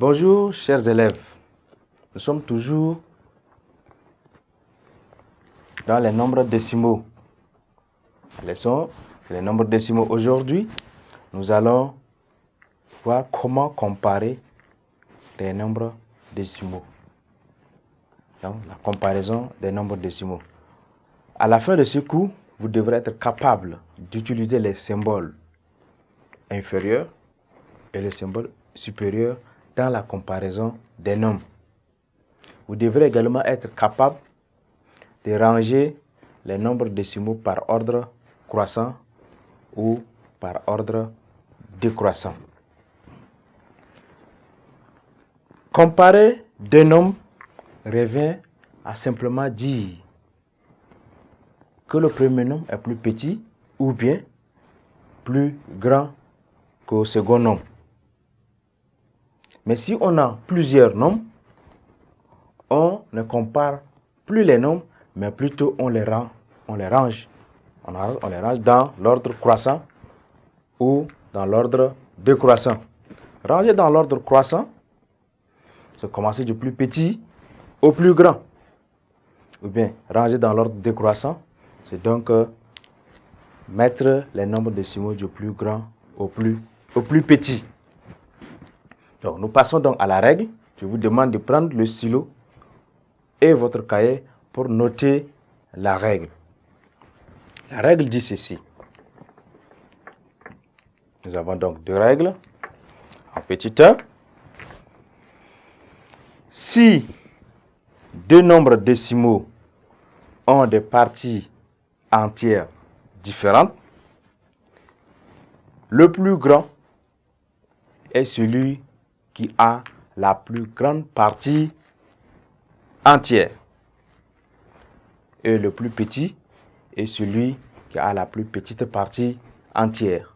Bonjour chers élèves, nous sommes toujours dans les nombres décimaux. La leçon, c'est les nombres décimaux. Aujourd'hui, nous allons voir comment comparer les nombres décimaux. Donc, la comparaison des nombres décimaux. À la fin de ce cours, vous devrez être capable d'utiliser les symboles inférieurs et les symboles supérieurs dans la comparaison des nombres. Vous devrez également être capable de ranger les nombres décimaux par ordre croissant ou par ordre décroissant. Comparer deux nombres revient à simplement dire que le premier nombre est plus petit ou bien plus grand que le second nombre. Mais si on a plusieurs nombres, on ne compare plus les nombres, mais plutôt on les range. On les range dans l'ordre croissant ou dans l'ordre décroissant. Ranger dans l'ordre croissant, c'est commencer du plus petit au plus grand. Ou bien ranger dans l'ordre décroissant, c'est donc mettre les nombres décimaux du plus grand au plus petit. Donc, nous passons donc à la règle. Je vous demande de prendre le stylo et votre cahier pour noter la règle. La règle dit ceci. Nous avons donc deux règles. En petit 1, si deux nombres décimaux ont des parties entières différentes, le plus grand est celui qui a la plus grande partie entière. Et le plus petit est celui qui a la plus petite partie entière.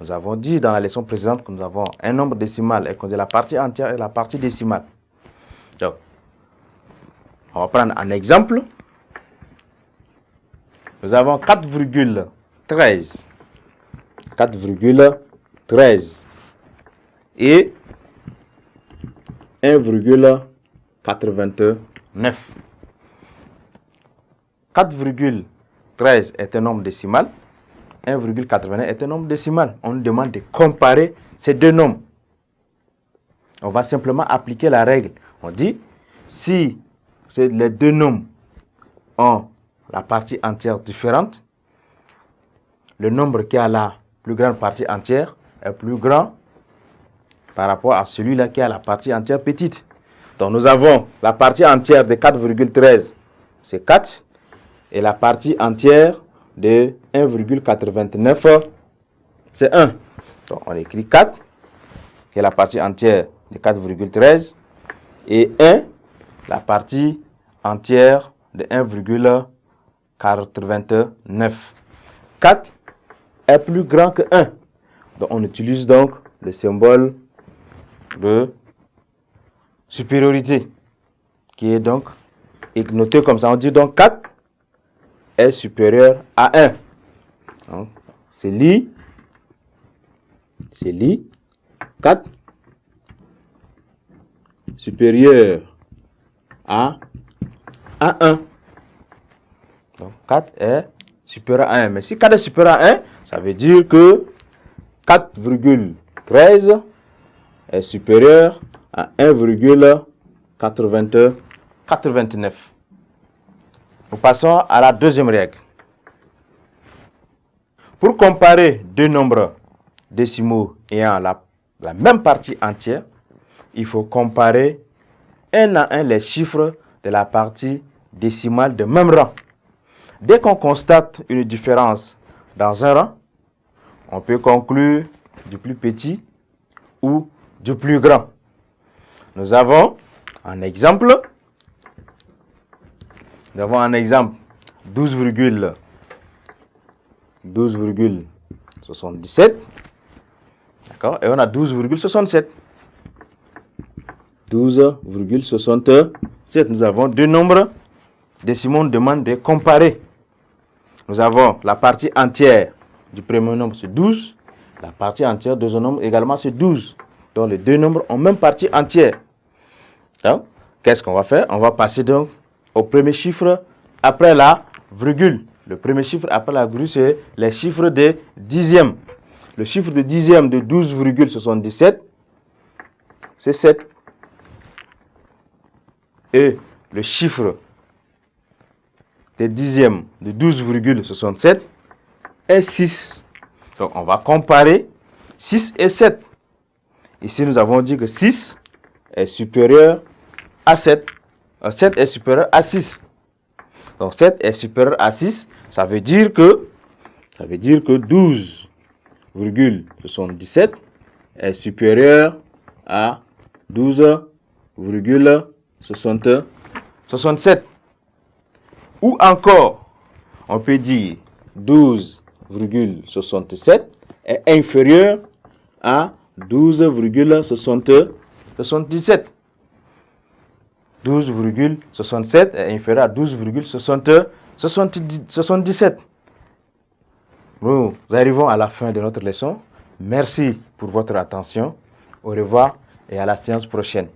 Nous avons dit dans la leçon précédente que nous avons un nombre décimal et qu'on a la partie entière et la partie décimale. Donc, on va prendre un exemple. Nous avons 4,13. 4,13 et 1,89. 4,13 est un nombre décimal. 1,89 est un nombre décimal. On nous demande de comparer ces deux nombres. On va simplement appliquer la règle. On dit, si les deux nombres ont la partie entière différente, le nombre qui a la plus grande partie entière est plus grand par rapport à celui-là qui a la partie entière petite. Donc nous avons la partie entière de 4,13, c'est 4. Et la partie entière de 1,89, c'est 1. Donc on écrit 4, qui est la partie entière de 4,13. Et 1, la partie entière de 1,89. 4 est plus grand que 1. Donc on utilise donc le symbole de supériorité qui est donc noté comme ça. On dit donc 4 est supérieur à 1. Donc c'est li 4 supérieur à 1. Donc 4 est supérieur à 1. Mais si 4 est supérieur à 1, ça veut dire que 4,13 est supérieur à 1,89. Nous passons à la deuxième règle. Pour comparer deux nombres décimaux ayant la même partie entière, il faut comparer un à un les chiffres de la partie décimale de même rang. Dès qu'on constate une différence dans un rang, on peut conclure du plus petit ou du plus grand. Nous avons un exemple. 12,77. D'accord? Et on a 12,67. 12,67. Nous avons deux nombres décimaux. On demande de comparer. Nous avons la partie entière du premier nombre, c'est 12. La partie entière du deuxième nombre également, c'est 12. Donc, les deux nombres ont même partie entière. Donc, qu'est-ce qu'on va faire? On va passer donc au premier chiffre après la virgule. Le premier chiffre après la virgule, c'est les chiffres de dixièmes. Le chiffre de dixième de 12,77, c'est 7. Et le chiffre des dixièmes de 12,67 est 6. Donc, on va comparer 6 et 7. Ici, nous avons dit que 6 est supérieur à 7. 7 est supérieur à 6. Donc, 7 est supérieur à 6. Ça veut dire que 12,77 est supérieur à 12,67. Ou encore, on peut dire 12,67 est inférieur à 12,77. 12,67 est inférieur à 12,77. Nous arrivons à la fin de notre leçon. Merci pour votre attention. Au revoir et à la séance prochaine.